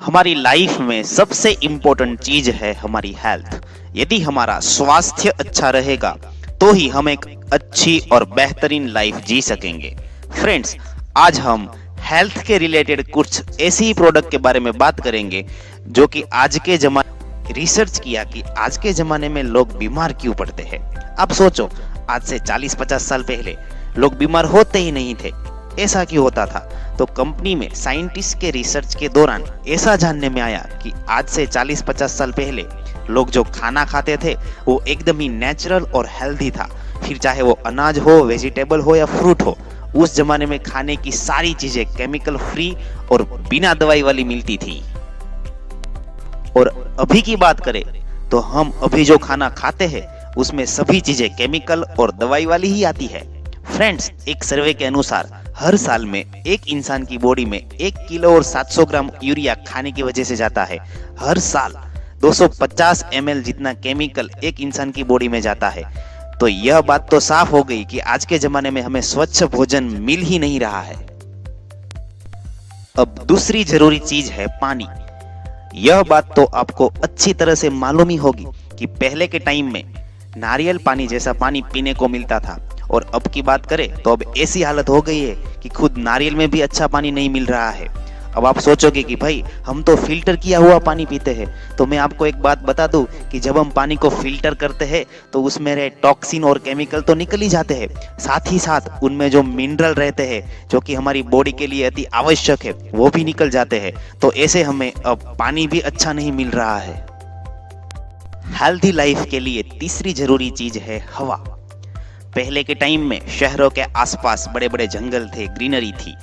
हमारी लाइफ में सबसे इम्पोर्टेंट चीज है हमारी हेल्थ। यदि हमारा स्वास्थ्य अच्छा रहेगा तो ही हम एक अच्छी और बेहतरीन लाइफ जी सकेंगे। फ्रेंड्स, आज हम हेल्थ के रिलेटेड कुछ ऐसी ही प्रोडक्ट के बारे में बात करेंगे जो कि आज के जमाने रिसर्च किया कि आज के जमाने में लोग बीमार क्यों पड़ते हैं। अब सोचो, आज से 40-50 साल पहले लोग बीमार होते ही नहीं थे। ऐसा क्यों होता था? तो कंपनी में साइंटिस्ट के रिसर्च के दौरान ऐसा जानने में आया कि आज से 40-50 साल पहले लोग जो खाना खाते थे वो एकदम ही नेचुरल और हेल्दी था। फिर चाहे वो अनाज हो, वेजिटेबल हो या फ्रूट हो, उस जमाने में खाने की सारी चीजें केमिकल फ्री और बिना दवाई वाली मिलती थी। और अभी की बात करें तो हम अभी जो खाना खाते हैं उसमें सभी चीजें केमिकल और दवाई वाली ही आती है। फ्रेंड्स, एक सर्वे के अनुसार हर साल में एक इंसान की बॉडी में 1 किलो और 700 ग्राम यूरिया खाने की वजह से जाता है। हर साल 250 ml जितना केमिकल एक इंसान की बॉडी में जाता है। तो यह बात तो साफ हो गई कि आज के जमाने में हमें स्वच्छ भोजन मिल ही नहीं रहा है। अब दूसरी जरूरी चीज है पानी। यह बात तो आपको अच्छी तरह से मालूम ही होगी कि पहले के टाइम में नारियल पानी जैसा पानी पीने को मिलता था, और अब की बात करें तो अब ऐसी हालत हो गई है कि खुद नारियल में भी अच्छा पानी नहीं मिल रहा है। अब आप सोचोगे कि भाई हम तो फिल्टर किया हुआ पानी पीते हैं। तो मैं आपको एक बात बता दूं कि जब हम पानी को फिल्टर करते हैं तो उसमें रहे टॉक्सिन और केमिकल तो निकल ही जाते हैं, साथ ही साथ उनमें जो मिनरल रहते हैं जो कि हमारी बॉडी के लिए अति आवश्यक है वो भी निकल जाते हैं। तो ऐसे हमें अब पानी भी अच्छा नहीं मिल रहा है। हेल्थी लाइफ के लिए तीसरी जरूरी चीज है हवा। पहले के टाइम में शहरों के आसपास बड़े बड़े जंगल थे, ग्रीनरी थी,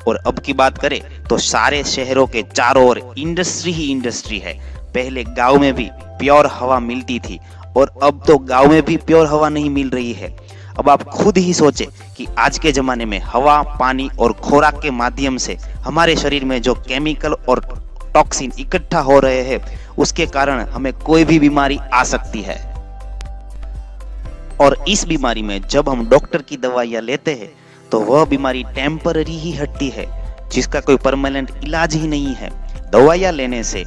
और अब की बात करें तो सारे शहरों के चारों ओर इंडस्ट्री ही इंडस्ट्री है। पहले गांव में भी प्योर हवा मिलती थी और अब तो गांव में भी प्योर हवा नहीं मिल रही है। अब आप खुद ही सोचें कि आज के जमाने में हवा, पानी और खुराक के माध्यम से हमारे शरीर में जो केमिकल और टॉक्सिन इकट्ठा हो रहे हैं उसके कारण हमें कोई भी बीमारी आ सकती है। और इस बीमारी में जब हम डॉक्टर की दवाइयां लेते हैं तो वह बीमारी टेम्पररी ही हटती है, जिसका कोई परमानेंट इलाज ही नहीं है। दवाइयां लेने से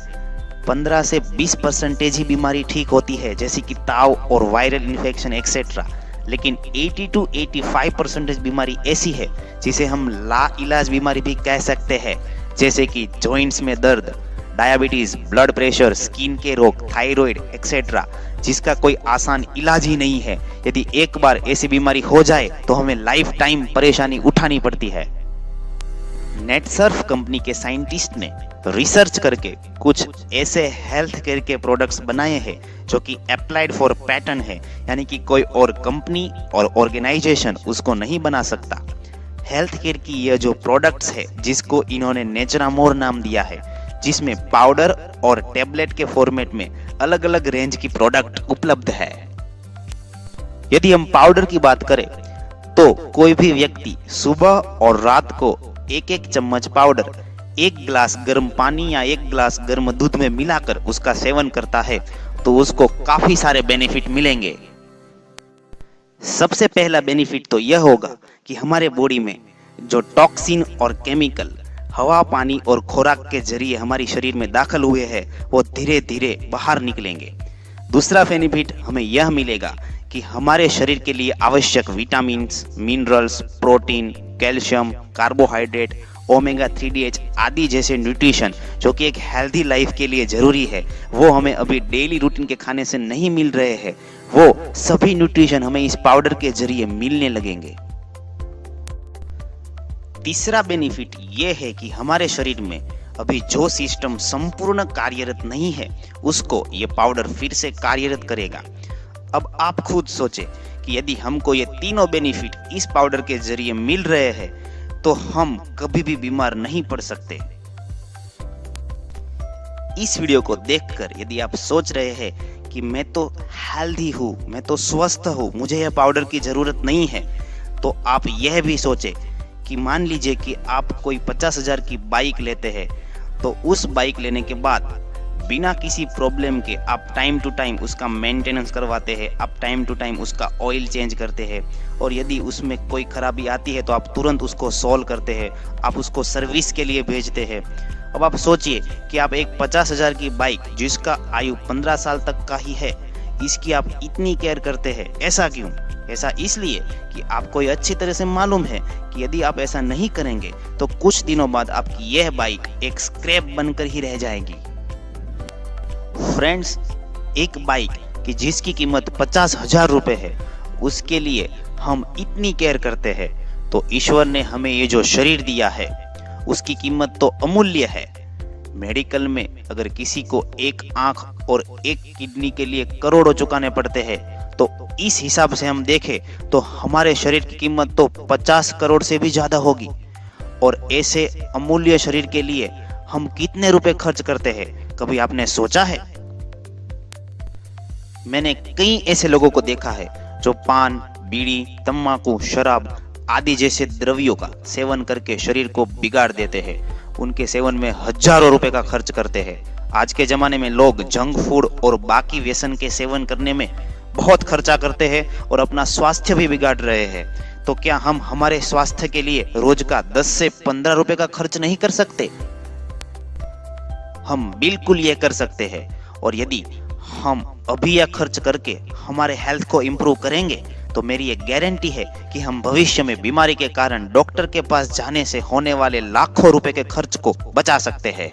15 से 20% ही बीमारी ठीक होती है, जैसे कि ताव और वायरल इन्फेक्शन एक्सेट्रा। लेकिन 80 to 85% बीमारी ऐसी है जिसे हम ला इलाज बीमारी भी कह सकते हैं, जैसे कि जॉइंट्स में दर्द, डायबिटीज, ब्लड प्रेशर, स्किन के रोग, थायराइड एक्सेट्रा, जिसका कोई आसान इलाज ही नहीं है। यदि एक बार ऐसी बीमारी हो जाए तो हमें लाइफ टाइम परेशानी उठानी पड़ती है। नेटसर्फ कंपनी के साइंटिस्ट ने रिसर्च करके कुछ ऐसे हेल्थ केयर के प्रोडक्ट्स बनाए हैं जो कि अप्लाइड फॉर पैटर्न है, यानी कि कोई और कंपनी और ऑर्गेनाइजेशन उसको नहीं बना सकता। हेल्थ केयर की यह जो प्रोडक्ट्स है जिसको इन्होंने नेचुरामोर नाम दिया है, जिसमें पाउडर और टेबलेट के फॉर्मेट में अलग अलग रेंज की प्रोडक्ट उपलब्ध है। यदि हम पाउडर की बात करें तो कोई भी व्यक्ति सुबह और रात को 1-1 चम्मच पाउडर 1 गिलास गर्म पानी या 1 गिलास गर्म दूध में मिलाकर उसका सेवन करता है तो उसको काफी सारे बेनिफिट मिलेंगे। सबसे पहला बेनिफिट तो यह होगा कि हमारे बॉडी में जो टॉक्सिन और केमिकल हवा, पानी और खुराक के जरिए हमारी शरीर में दाखिल हुए हैं वो धीरे धीरे बाहर निकलेंगे। दूसरा बेनिफिट हमें यह मिलेगा कि हमारे शरीर के लिए आवश्यक vitamins, minerals, protein, calcium, carbohydrate, omega 3DH आदि जैसे न्यूट्रिशन जो कि एक हेल्दी लाइफ के लिए जरूरी है, वो हमें अभी डेली रूटीन के खाने से नहीं मिल रहे हैं। वो सभी न्यूट्रिशन हमें इस पाउडर के जरिए मिलने लगेंगे। तीसरा बेनिफिट ये है कि हमारे शरीर में अभी जो सिस्टम संपूर्ण कार्यरत नहीं है उसको ये पाउडर फिर से कार्यरत करेगा। अब आप खुद सोचें कि यदि हमको ये तीनों बेनिफिट इस पाउडर के जरिए मिल रहे हैं तो हम कभी भी बीमार नहीं पड़ सकते। इस वीडियो को देखकर यदि आप सोच रहे हैं कि मैं तो हेल्दी हूँ, मैं तो स्वस्थ हूँ, मुझे यह पाउडर की जरूरत नहीं है, तो आप यह भी सोचें कि मान लीजिए कि आप कोई 50,000 की बाइक लेते हैं तो उस बाइक लेने के बाद बिना किसी प्रॉब्लम के आप टाइम टू टाइम उसका मेंटेनेंस करवाते हैं, आप टाइम टू टाइम उसका ऑयल चेंज करते हैं, और यदि उसमें कोई खराबी आती है तो आप तुरंत उसको सॉल्व करते हैं, आप उसको सर्विस के लिए भेजते हैं। अब आप सोचिए कि आप एक 50,000 की बाइक जिसका आयु 15 साल तक का ही है, इसकी आप इतनी केयर करते हैं। ऐसा क्यों? ऐसा इसलिए कि आपको ये अच्छी तरह से मालूम है कि यदि आप ऐसा नहीं करेंगे तो कुछ दिनों बाद आपकी यह बाइक एक स्क्रैप बनकर ही रह जाएगी। फ्रेंड्स, एक बाइक कि जिसकी कीमत 50,000 रुपए है, उसके लिए हम इतनी केयर करते हैं, तो ईश्वर ने हमें ये जो शरीर दिया है उसकी कीमत तो अमूल्य है। मेडिकल में अगर किसी को एक आंख और एक किडनी के लिए करोड़ों चुकाने पड़ते हैं, तो इस हिसाब से हम देखें तो हमारे शरीर की कीमत तो 50 करोड़ से भी ज्यादा होगी। और ऐसे अमूल्य शरीर के लिए हम कितने रुपए खर्च करते हैं, कभी आपने सोचा है? मैंने कई ऐसे लोगों को देखा है जो पान, बीड़ी, तंबाकू, शराब आदि जैसे द्रव्यों का सेवन करके शरीर को बिगाड़ देते हैं। उनके सेवन में हजारों रुपए का खर्च करते हैं। आज के जमाने में लोग जंक फूड और बाकी व्यसन के सेवन करने में बहुत खर्चा करते हैं और अपना स्वास्थ्य भी बिगाड़ रहे हैं। तो क्या हम हमारे स्वास्थ्य के लिए रोज का 10 से 15 रुपए का खर्च नहीं कर सकते? हम बिल्कुल ये कर सकते हैं। और यदि हम अभी यह खर्च करके हमारे हेल्थ को इंप्रूव करेंगे तो मेरी ये गारंटी है कि हम भविष्य में बीमारी के कारण डॉक्टर के पास जाने से होने वाले लाखों रुपए के खर्च को बचा सकते हैं।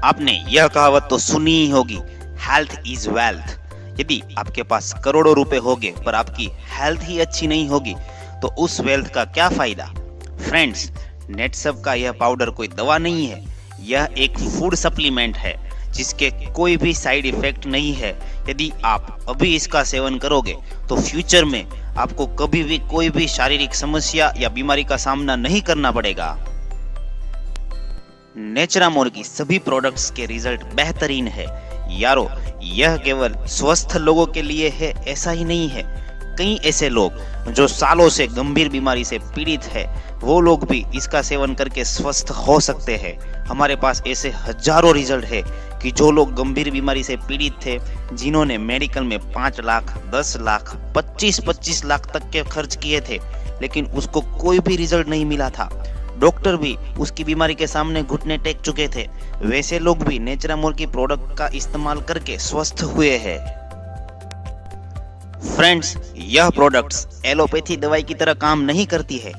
आपने यह कहावत तो सुनी ही होगी, हेल्थ इज वेल्थ। यदि आपके पास करोड़ों रुपए होंगे पर आपकी हेल्थ ही अच्छी नहीं होगी तो उस वेल्थ का क्या फायदा? फ्रेंड्स, नेटसब का यह पाउडर कोई दवा नहीं है, यह एक फूड सप्लीमेंट है जिसके कोई भी साइड इफेक्ट नहीं है। यदि आप अभी इसका सेवन करोगे तो फ्यूचर में आपको कभी भी कोई भी शारीरिक समस्या या बीमारी का सामना नहीं करना पड़ेगा। नेचरामोर की सभी प्रोडक्ट्स के रिजल्ट बेहतरीन है। यारो, यह केवल स्वस्थ लोगों के लिए है ऐसा ही नहीं है। कई ऐसे लोग जो सालों से गंभीर बीमारी से पीड़ित है, वो लोग भी इसका सेवन करके स्वस्थ हो सकते हैं। हमारे पास ऐसे हजारों रिजल्ट है कि जो लोग गंभीर बीमारी से पीड़ित थे, जिन्होंने मेडिकल में 5 लाख, 10 लाख, 25 लाख तक के खर्च किए थे, लेकिन उसको कोई भी रिजल्ट नहीं मिला था। डॉक्टर भी उसकी बीमारी के सामने घुटने टेक चुके थे। वैसे लोग भी नेचरामोर की प्रोडक्ट का इस्तेमाल करके स्वस्थ हुए हैं। फ्रेंड्स, यह प्रोडक्ट्स एलोपैथी दवाई की तरह काम नहीं करती है।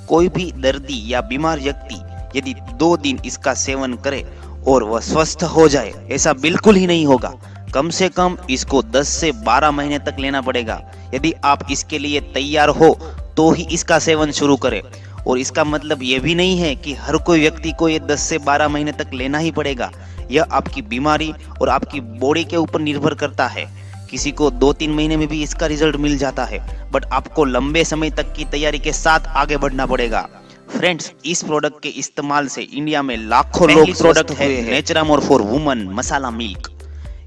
कोई भी दर्दी या बीमार व्यक्ति यदि 2 दिन इसका सेवन करे और वह स्वस्थ हो जाए, ऐसा बिल्कुल ही नहीं होगा। कम से कम इसको 10 से 12 महीने तक लेना पड़ेगा। यदि आप इसके लिए तैयार हो तो ही इसका सेवन शुरू करें। और इसका मतलब यह भी नहीं है कि हर कोई व्यक्ति को ये 10 से 12 महीने तक लेना ही पड़ेगा। यह आपकी बीमारी और आपकी बॉडी के ऊपर निर्भर करता है। किसी को 2-3 महीने में भी इसका रिजल्ट मिल जाता है, बट आपको लंबे समय तक की तैयारी के साथ आगे बढ़ना पड़ेगा। फ्रेंड्स, इस प्रोडक्ट के इस्तेमाल से इंडिया में लाखों लोग प्रोडक्ट है नेचरामोर फॉर वुमन मसाला मिल्क।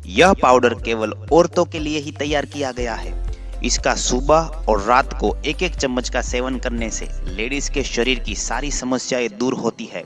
यह पाउडर केवल औरतों के लिए ही तैयार किया गया है। इसका सुबह और रात को 1-1 चम्मच का सेवन करने से लेडीज के शरीर की सारी समस्याएं दूर होती है।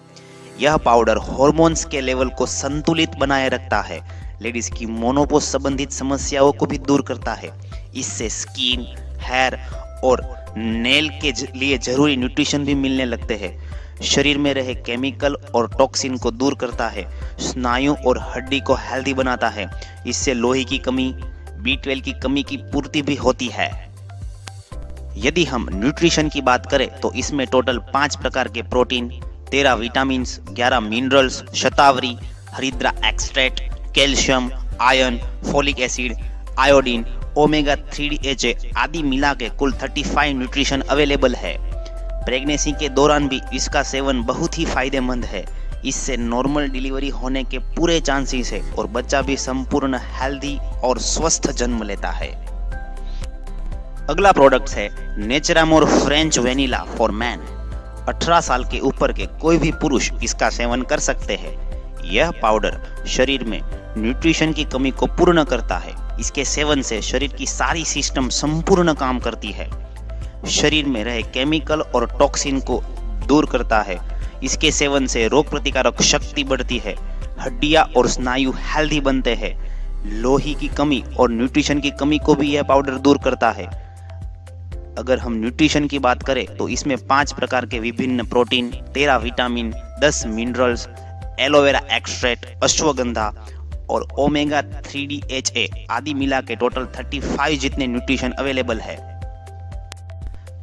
यह पाउडर हार्मोन्स के लेवल को संतुलित बनाए रखता है। लेडीज की मोनोपोज संबंधित समस्याओं को भी दूर करता है। इससे स्किन, हेयर और नेल के लिए जरूरी न्यूट्रिशन भी मिलने लगते हैं। शरीर में रहे केमिकल और टॉक्सिन को दूर करता है। स्नायु और हड्डी को हेल्दी बनाता है। इससे लोहे की कमी, B12 की कमी की पूर्ति भी होती है। यदि हम न्यूट्रिशन की बात करें तो इसमें टोटल 5 प्रकार के प्रोटीन, 13 विटामिन, 11 मिनरल्स, शतावरी, हरिद्रा extract, calcium, iron, folic acid, iodine, omega 3 DHA आदि मिला के कुल 35 न्यूट्रिशन अवेलेबल है। प्रेगनेंसी के दौरान भी इसका सेवन बहुत ही फायदेमंद है। इससे नॉर्मल डिलीवरी होने के पूरे चांसेस है और बच्चा भी संपूर्ण हेल्दी और स्वस्थ जन्म लेता है। अगला प्रोडक्ट है नेचरामोर फ्रेंच वेनिला फॉर मैन। 18 साल के ऊपर के कोई भी पुरुष इसका सेवन कर सकते हैं। यह पाउडर शरीर में न्यूट्रिशन की कमी को पूर्ण करता है। इसके सेवन से शरीर की सारी सिस्टम संपूर्ण काम करती है। शरीर में रहे केमिकल और टॉक्सिन को दूर करता है। इसके सेवन से रोग प्रतिकारक शक्ति बढ़ती है। हड्डियां और स्नायु हेल्दी बनते हैं। लोहे की कमी और न्यूट्रिशन की कमी को भी यह पाउडर दूर करता है। अगर हम न्यूट्रिशन की बात करें तो इसमें 5 प्रकार के विभिन्न protein, 13 vitamin, 10 minerals, aloe vera extract, ashwagandha और ओमेगा 3 DHA आदि मिला के टोटल 35 जितने न्यूट्रिशन अवेलेबल है।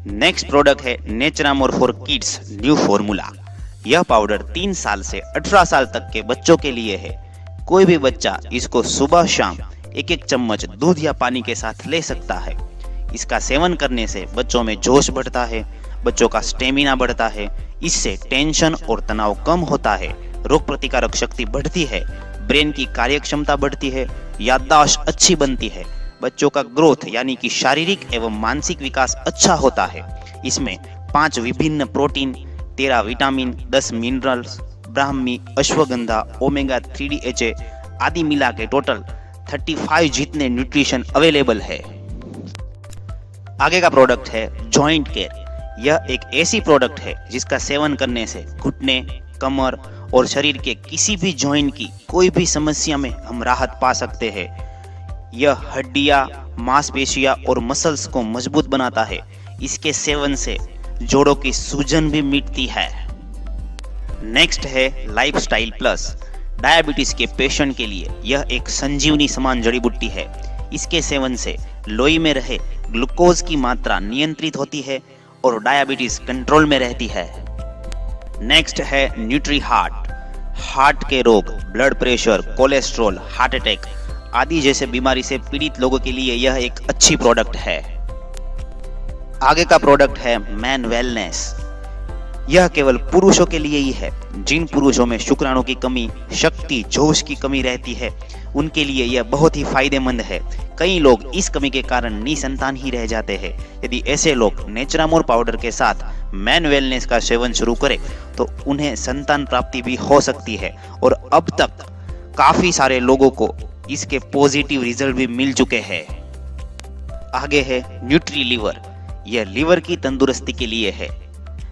नेक्स्ट प्रोडक्ट है नेचरामोर फॉर किड्स न्यू फॉर्मूला। यह पाउडर 3 साल से 18 साल तक के बच्चों के लिए है। कोई भी बच्चा इसको सुबह शाम एक एक चम्मच दूध या पानी के साथ ले सकता है। इसका सेवन करने से बच्चों में जोश बढ़ता है, बच्चों का स्टेमिना बढ़ता है, इससे टेंशन और तनाव कम होता है, रोग प्रतिकारक शक्ति बढ़ती है, ब्रेन की कार्यक्षमता बढ़ती है, याददाश्त अच्छी बनती है, बच्चों का ग्रोथ यानी कि शारीरिक एवं मानसिक विकास अच्छा होता है। इसमें 5 विभिन्न protein, 13 vitamin, 10 minerals, Brahmi, ashwagandha, omega 3 DHA आदि मिला के टोटल 35 जितने न्यूट्रिशन अवेलेबल है। आगे का प्रोडक्ट है जॉइंट केयर। यह एक ऐसी प्रोडक्ट है जिसका सेवन करने से घुटने, कमर और शरीर के किसी भी जॉइंट की कोई भी समस्या में हम राहत पा सकते हैं। यह हड्डियां, मांसपेशियां और मसल्स को मजबूत बनाता है। इसके सेवन से जोड़ों की सूजन भी मिटती है। नेक्स्ट है लाइफस्टाइल प्लस। डायबिटीज के पेशेंट के लिए यह एक संजीवनी समान जड़ी बूटी है। इसके सेवन से लोई में रहे ग्लूकोज की मात्रा नियंत्रित होती है और डायबिटीज कंट्रोल में रहती है। नेक्स्ट है न्यूट्री हार्ट। हार्ट के रोग, blood pressure, cholesterol, heart attack आदि जैसे बीमारी से पीड़ित लोगों के लिए यह एक अच्छी प्रोडक्ट है। आगे का प्रोडक्ट है मैन वेलनेस। यह केवल पुरुषों के लिए ही है। जिन पुरुषों में शुक्राणु की कमी, शक्ति, जोश की कमी रहती है, उनके लिए यह बहुत ही फायदेमंद है। कई लोग इस कमी के कारण निसंतान ही रह जाते हैं। यदि ऐसे लोग नेचरामोर पाउडर के साथ मैन वेलनेस का सेवन शुरू करें तो उन्हें संतान प्राप्ति भी हो सकती है और अब तक काफी सारे लोगों को इसके पॉजिटिव रिजल्ट भी मिल चुके हैं। आगे है न्यूट्री लीवर। यह लीवर की तंदुरुस्ती के लिए है।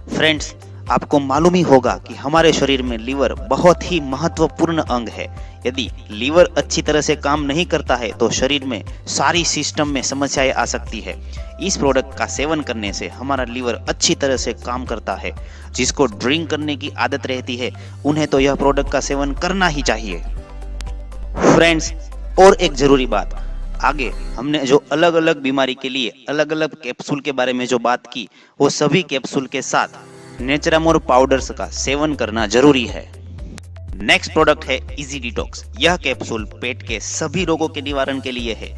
फ्रेंड्स, आपको मालूम ही होगा कि हमारे शरीर में लीवर बहुत ही महत्वपूर्ण अंग है। यदि लीवर अच्छी तरह से काम नहीं करता है तो शरीर में सारी सिस्टम में समस्याएं आ सकती है। इस प्रोडक्ट का सेवन करने से हमारा लीवर अच्छी तरह से काम करता है। जिसको ड्रिंक करने की आदत रहती है उन्हें तो यह प्रोडक्ट का सेवन करना ही चाहिए। फ्रेंड्स, और एक जरूरी बात, आगे हमने जो अलग अलग बीमारी के लिए अलग अलग कैप्सूल के बारे में जो बात की, वो सभी कैप्सूल के साथ नेचरामोर पाउडर्स का सेवन करना जरूरी है। नेक्स्ट प्रोडक्ट है इजी डिटॉक्स। यह कैप्सूल पेट के सभी रोगों के निवारण के लिए है।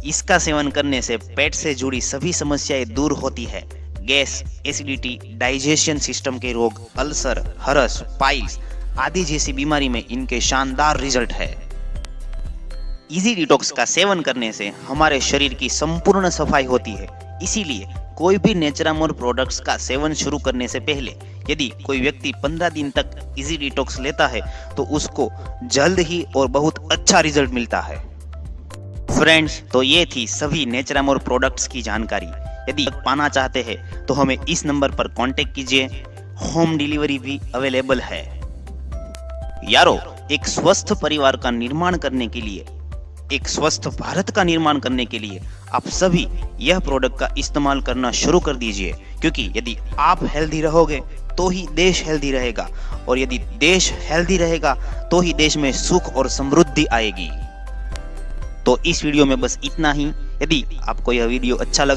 इसका सेवन करने से पेट से जुड़ी सभी समस्याएं दूर होती है। गैस, एसिडिटी, डाइजेशन सिस्टम के रोग, अल्सर, हरस, पाइल्स आदि जैसी बीमारी में इनके शानदार रिजल्ट है। इजी डिटॉक्स का सेवन करने से हमारे शरीर की संपूर्ण सफाई होती है। इसीलिए कोई भी नेचरामोर प्रोडक्ट्स का सेवन शुरू करने से पहले यदि कोई व्यक्ति 15 दिन तक इजी डिटॉक्स लेता है तो उसको जल्द ही और बहुत अच्छा रिजल्ट मिलता है। फ्रेंड्स, तो ये थी सभी नेचरामोर प्रोडक्ट्स की जानकारी। यदि पाना चाहते हैं तो हमें इस नंबर पर कांटेक्ट कीजिए। होम डिलीवरी भी अवेलेबल है। यारो, एक स्वस्थ परिवार का निर्माण करने के लिए, एक स्वस्थ भारत का निर्माण करने के लिए आप सभी यह प्रोडक्ट का इस्तेमाल करना शुरू कर दीजिए, क्योंकि यदि आप हेल्दी रहोगे तो ही देश हेल्दी रहेगा और यदि देश हेल्दी रहेगा तो ही देश में सुख और समृद्धि आएगी। तो इस वीडियो में बस इतना ही। यदि आपको यह वीडियो अच्छा लगा